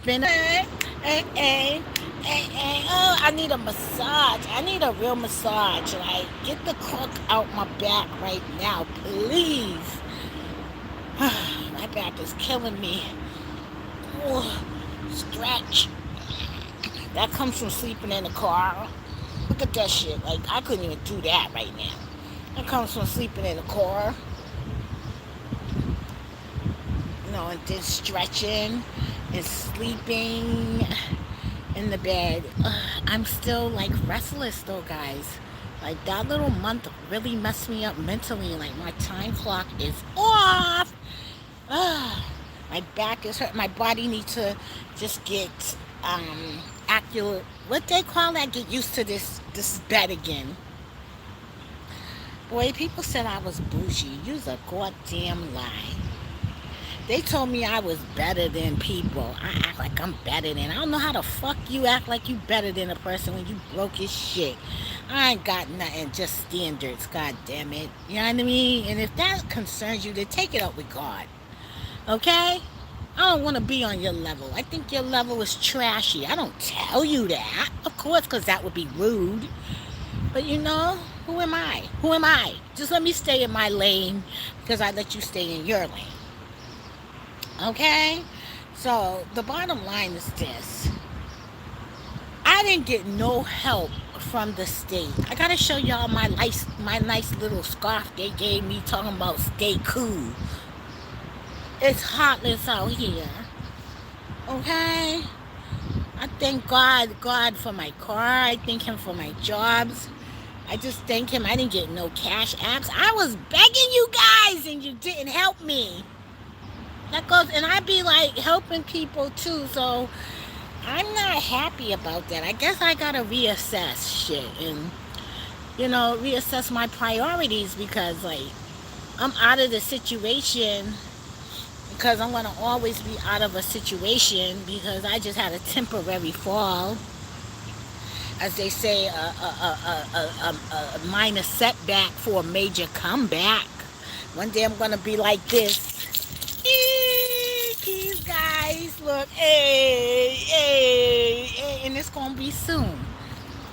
been oh, I need a massage. I need a real massage. Like, get the crook out my back right now, please. My back is killing me. Oh, stretch. That comes from sleeping in the car. Look at that shit. Like, I couldn't even do that right now. That comes from sleeping in the car. And then stretching and sleeping in the bed. I'm still like restless though, guys. Like that little month really messed me up mentally. Like my time clock is off. My back is hurt. My body needs to just get accurate. What they call that? Get used to this bed again. Boy, people said I was bougie. You's a goddamn lie. They told me I was better than people. I act like I'm better than. I don't know how the fuck you act like you better than a person when you broke as shit. I ain't got nothing, just standards, god damn it. You know what I mean? And if that concerns you, then take it up with God. Okay? I don't want to be on your level. I think your level is trashy. I don't tell you that, of course, because that would be rude. But who am I? Who am I? Just let me stay in my lane because I let you stay in your lane. Okay? So the bottom line is this. I didn't get no help from the state. I gotta show y'all my nice little scarf they gave me talking about stay cool. It's heartless out here. Okay? I thank God for my car. I thank him for my jobs. I just thank him I didn't get no cash apps. I was begging you guys and you didn't help me. That goes, and I be like helping people too, so I'm not happy about that. I guess I gotta reassess shit and reassess my priorities because like I'm out of the situation because I'm gonna always be out of a situation because I just had a temporary fall. As they say, a minor setback for a major comeback. One day I'm gonna be like this. Keys, guys, look, hey, and it's gonna be soon.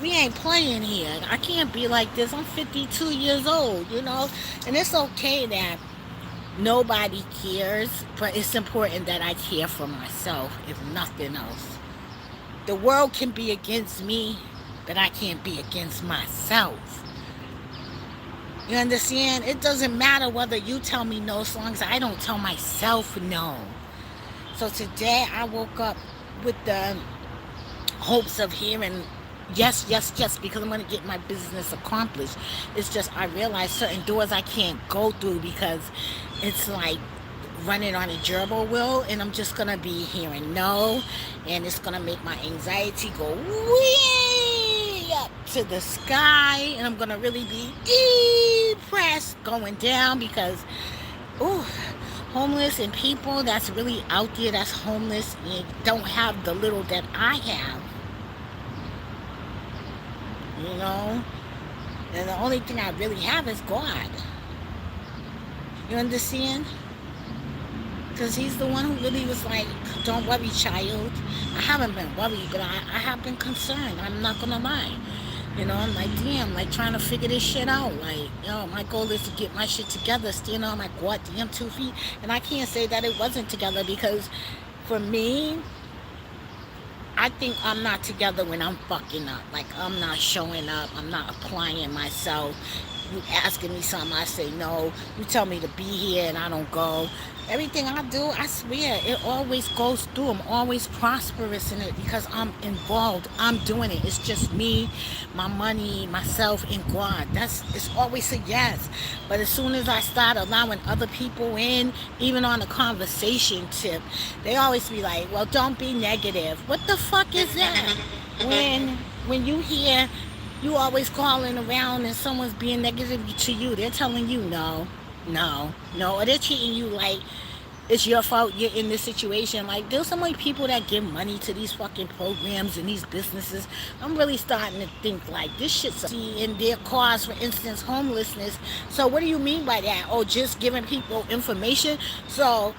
We ain't playing here. I can't be like this. I'm 52 years old, and it's okay that nobody cares, but it's important that I care for myself, if nothing else. The world can be against me, but I can't be against myself. You understand? It doesn't matter whether you tell me no as long as I don't tell myself no. So today I woke up with the hopes of hearing yes, because I'm going to get my business accomplished. It's just I realize certain doors I can't go through because it's like running on a gerbil wheel, and I'm just going to be hearing no, and it's going to make my anxiety go way up to the sky, and I'm going to really be depressed going down because, homeless and people that's really out there that's homeless and don't have the little that I have. And the only thing I really have is God. You understand? Because he's the one who really was like, don't worry, child. I haven't been worried, but I have been concerned. I'm not going to lie. I'm like, damn, like trying to figure this shit out. Like, my goal is to get my shit together, stand on my goddamn 2 feet. And I can't say that it wasn't together because for me, I think I'm not together when I'm fucking up. Like, I'm not showing up. I'm not applying myself. You asking me something, I say no. You tell me to be here and I don't go. Everything I do, I swear, it always goes through. I'm always prosperous in it because I'm involved. I'm doing it. It's just me, my money, myself, and God. It's always a yes. But as soon as I start allowing other people in, even on a conversation tip, they always be like, well, don't be negative. What the fuck is that? When you hear you always calling around and someone's being negative to you, they're telling you no, or they're treating you like it's your fault you're in this situation. Like, there's so many people that give money to these fucking programs and these businesses. I'm really starting to think like this shit's in their cause, for instance, homelessness. So what do you mean by that? Oh, just giving people information? So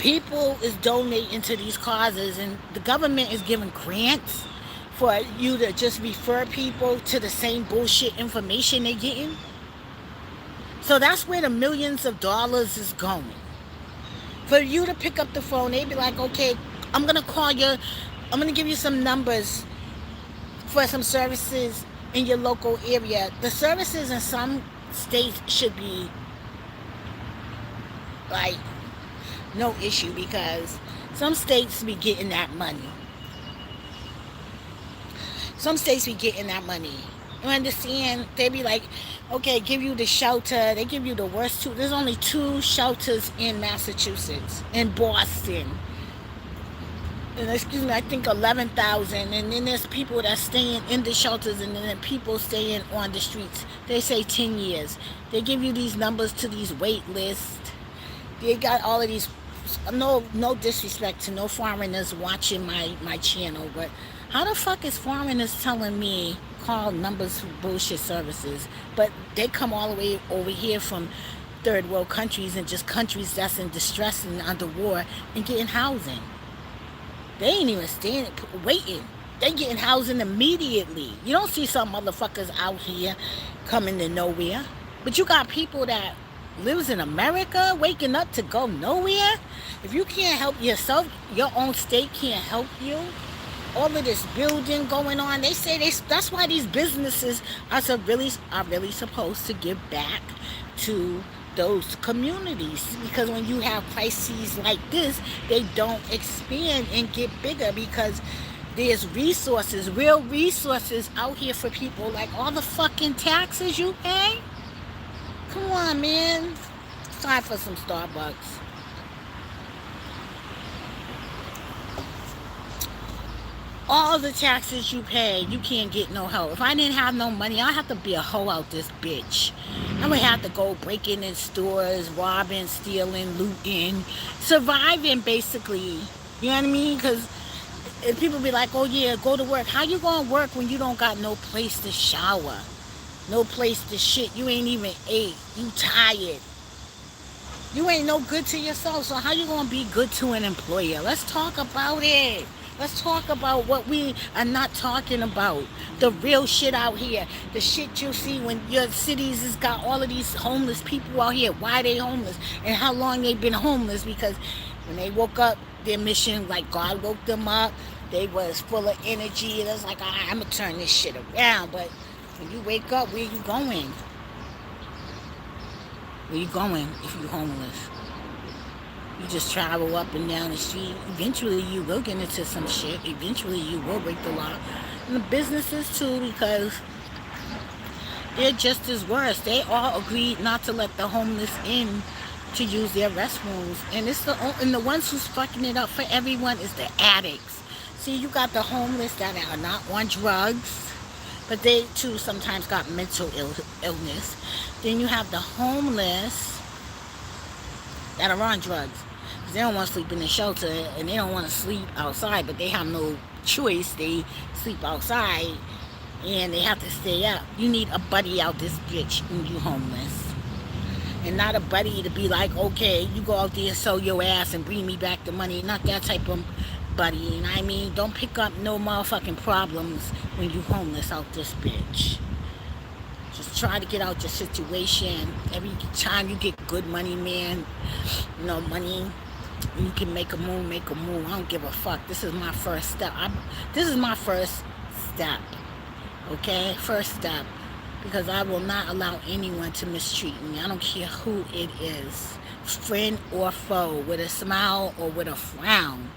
People is donating to these causes, and the government is giving grants for you to just refer people to the same bullshit information they're getting. So that's where the millions of dollars is going. For you to pick up the phone, they'd be like, okay, I'm going to call you, I'm going to give you some numbers for some services in your local area. The services in some states should be like no issue, because some states be getting that money. Some states be getting that money. You understand? They be like, okay, give you the shelter. They give you the worst two. There's only 2 shelters in Massachusetts, in Boston. And excuse me, I think 11,000. And then there's people that staying in the shelters, and then people staying on the streets. They say 10 years. They give you these numbers to these wait lists. They got all of these. No disrespect to no foreigners watching my channel, but how the fuck is foreigners telling me call numbers for bullshit services, but they come all the way over here from third world countries and just countries that's in distress and under war and getting housing? They ain't even standing waiting. They getting housing immediately. You don't see some motherfuckers out here coming to nowhere, but you got people that lives in America waking up to go nowhere. If you can't help yourself, your own state can't help you. All of this building going on, they say that's why these businesses are really supposed to give back to those communities, because when you have crises like this, they don't expand and get bigger, because there's resources, real resources out here for people, like all the fucking taxes you pay. Come on, man. It's time for some Starbucks. All the taxes you pay, you can't get no help. If I didn't have no money, I'd have to be a hoe out this bitch. I would have to go breaking in stores, robbing, stealing, looting, surviving, basically. You know what I mean? Because people be like, oh yeah, go to work. How you going to work when you don't got no place to shower? No place to shit. You ain't even ate. You tired. You ain't no good to yourself. So how you going to be good to an employer? Let's talk about it. Let's talk about what we are not talking about. The real shit out here. The shit you see when your cities has got all of these homeless people out here. Why they homeless? And how long they been homeless? Because when they woke up, their mission, like God woke them up, they was full of energy. And it's like, I'm going to turn this shit around. But when you wake up, where you going? Where you going if you homeless? You just travel up and down the street. Eventually you will get into some shit. Eventually you will break the law. And the businesses too, because they're just as worse. They all agreed not to let the homeless in to use their restrooms. And the ones who's fucking it up for everyone is the addicts. See, you got the homeless that are not on drugs, but they too sometimes got mental illness. Then you have the homeless that are on drugs. They don't want to sleep in the shelter, and they don't want to sleep outside, but they have no choice. They sleep outside, and they have to stay up. You need a buddy out this bitch when you homeless. And not a buddy to be like, okay, you go out there and sell your ass and bring me back the money. Not that type of buddy. You know what I mean? Don't pick up no motherfucking problems when you homeless out this bitch. Just try to get out your situation. Every time you get good money, man, money, you can make a move, make a move. I don't give a fuck. This is my first step. This is my first step. Okay? First step. Because I will not allow anyone to mistreat me. I don't care who it is. Friend or foe. With a smile or with a frown.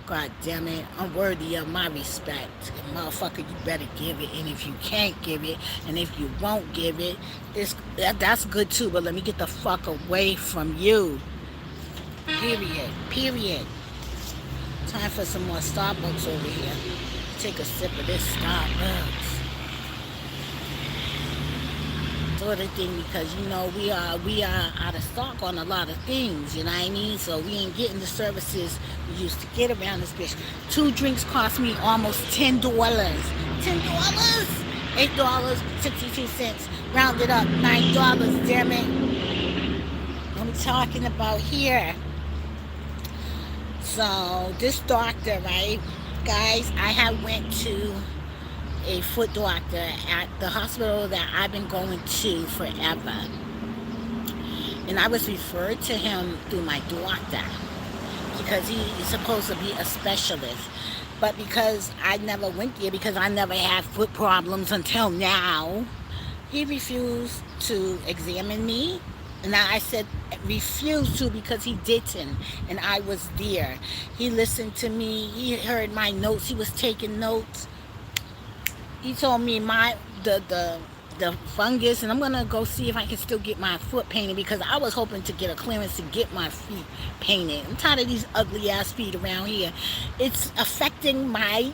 God damn it. I'm worthy of my respect. And motherfucker, you better give it. And if you can't give it, and if you won't give it, that's good too. But let me get the fuck away from you. Period. Time for some more Starbucks over here. Take a sip of this Starbucks. Sort of thing, because we are out of stock on a lot of things, you know what I mean? So we ain't getting the services we used to get around this bitch. 2 drinks cost me almost $10. $10? $8.62. Rounded up, $9, damn it. What I'm talking about here. So this doctor, right, guys, I have went to a foot doctor at the hospital that I've been going to forever. And I was referred to him through my doctor because he is supposed to be a specialist. But because I never went there, because I never had foot problems until now, he refused to examine me. And I said refused to because he didn't, and I was there. He listened to me. He heard my notes. He was taking notes. He told me the fungus, and I'm gonna go see if I can still get my foot painted because I was hoping to get a clearance to get my feet painted. I'm tired of these ugly ass feet around here. It's affecting my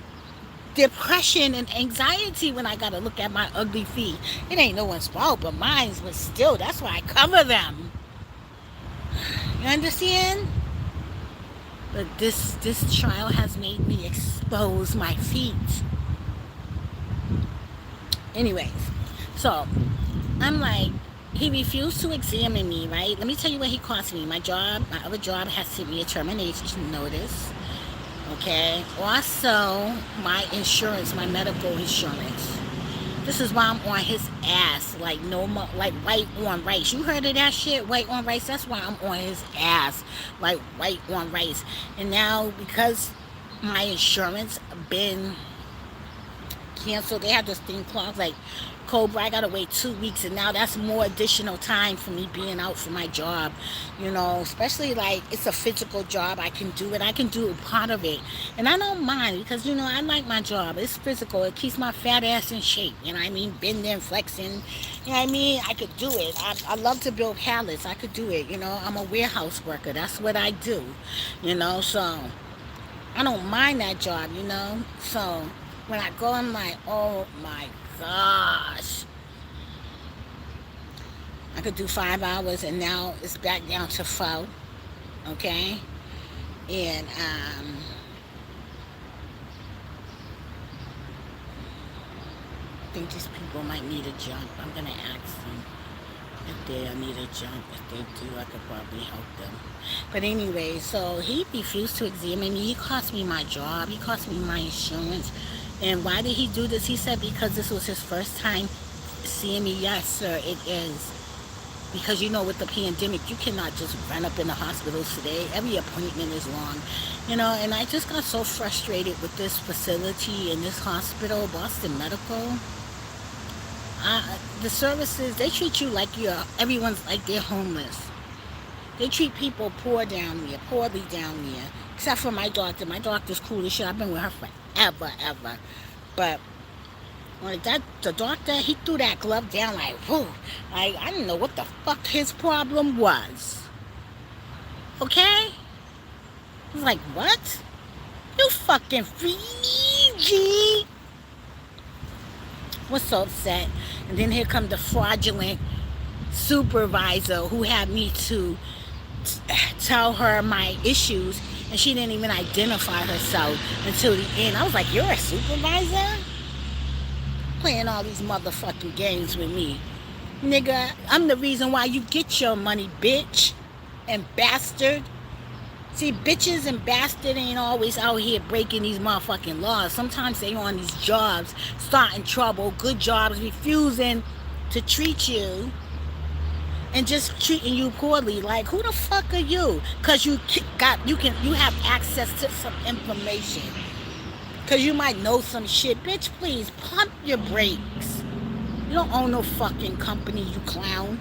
depression and anxiety when I gotta look at my ugly feet. It ain't no one's fault but mine, but still, that's why I cover them. You understand? But this trial has made me expose my feet. Anyways, so I'm like, he refused to examine me, right? Let me tell you what he cost me. My other job has sent me a termination notice. Okay. Also, my insurance, my medical insurance. This is why I'm on his ass, like no more, like white on rice. You heard of that shit, white on rice? That's why I'm on his ass, like white on rice. And now because my insurance been canceled, they have this thing called like Cobra. I gotta wait 2 weeks, and now that's more additional time for me being out for my job. You know, especially like it's a physical job. I can do it. I can do part of it, and I don't mind because you know I like my job. It's physical. It keeps my fat ass in shape. You know what I mean? Bending, flexing. You know what I mean? I could do it. I love to build pallets. I could do it. You know, I'm a warehouse worker. That's what I do. You know, so I don't mind that job. You know, so when I go, I'm like, oh my gosh. I could do 5 hours, and now it's back down to 4. Okay? And, I think these people might need a jump. I'm going to ask them if they need a jump. If they do, I could probably help them. But anyway, so he refused to examine me. He cost me my job. He cost me my insurance. And why did he do this? He said because this was his first time seeing me. Yes, sir, it is. Because, you know, with the pandemic, you cannot just run up in the hospitals today. Every appointment is long. You know, and I just got so frustrated with this facility and this hospital, Boston Medical. The services, they treat you like everyone's like they're homeless. They treat people poorly down there. Except for my doctor. My doctor's cool as shit. I've been with her forever, ever. But like the doctor, he threw that glove down like, whew. Like, I didn't know what the fuck his problem was. Okay? I was like, what? You fucking Fiji. Was so upset. And then here come the fraudulent supervisor who had me to tell her my issues, and she didn't even identify herself until the end. I was like, you're a supervisor? Playing all these motherfucking games with me. Nigga, I'm the reason why you get your money, bitch and bastard. See, bitches and bastard ain't always out here breaking these motherfucking laws. Sometimes they on these jobs, starting trouble, good jobs, refusing to treat you and just treating you poorly. Like, who the fuck are you? Cause you have access to some information. Cause you might know some shit. Bitch, please pump your brakes. You don't own no fucking company, you clown.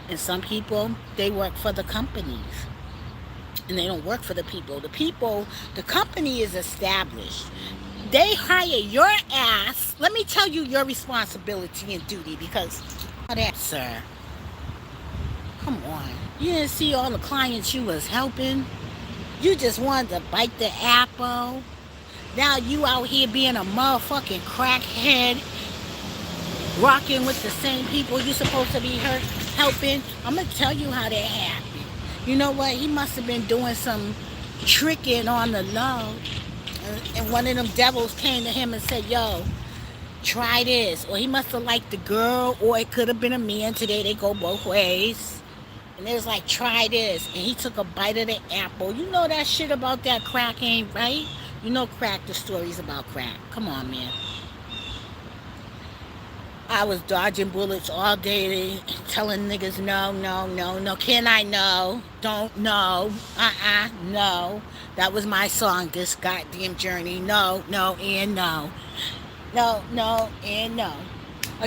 And some people, they work for the companies. And they don't work for the people. The company is established. They hire your ass. Let me tell you your responsibility and duty, because that, sir. Come on. You didn't see all the clients you was helping? You just wanted to bite the apple. Now you out here being a motherfucking crackhead, rocking with the same people you supposed to be helping. I'm going to tell you how that happened. You know what? He must have been doing some tricking on the low. And one of them devils came to him and said, yo, try this. Or he must have liked the girl, or it could have been a man. Today they go both ways. And it was like, try this. And he took a bite of the apple. You know that shit about that crack ain't right? You know crack, the stories about crack. Come on, man. I was dodging bullets all day, telling niggas no, no, no, no. Can I? No. Don't, no. No. That was my song, this goddamn journey. No, no, and no. No, no, and no.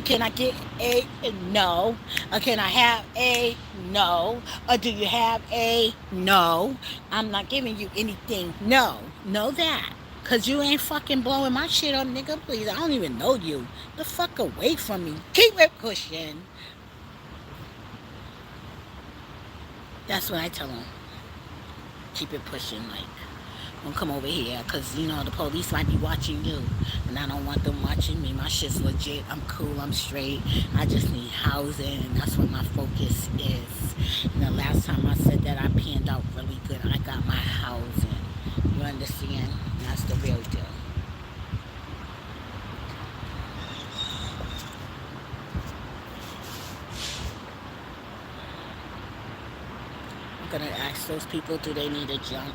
Can I get a no? Can I have a no? Do you have a no? I'm not giving you anything. No. Know that. Cause you ain't fucking blowing my shit up, nigga. Please, I don't even know you. The fuck away from me. Keep it pushing. That's what I tell them. Keep it pushing, like. Don't come over here, because, you know, the police might be watching you. And I don't want them watching me. My shit's legit. I'm cool. I'm straight. I just need housing. And that's what my focus is. And the last time I said that, I panned out really good. I got my housing. You understand? And that's the real deal. I'm going to ask those people, do they need a jump?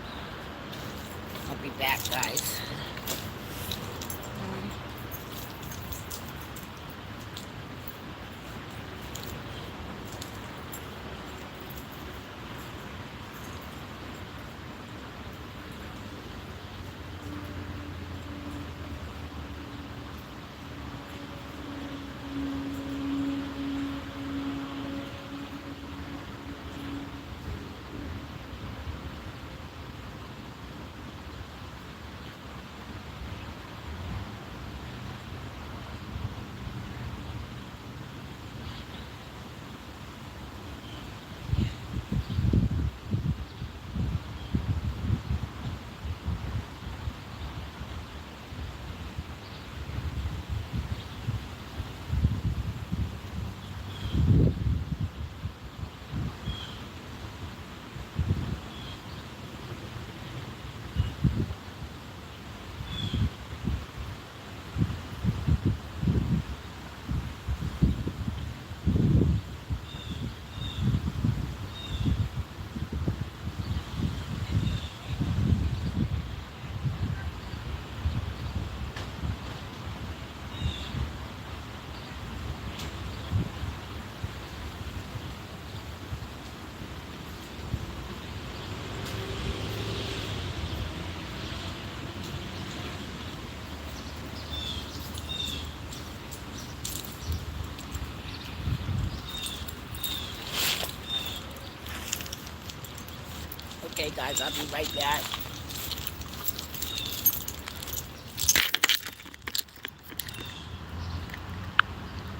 I'll be back, guys. Okay, guys, I'll be right back.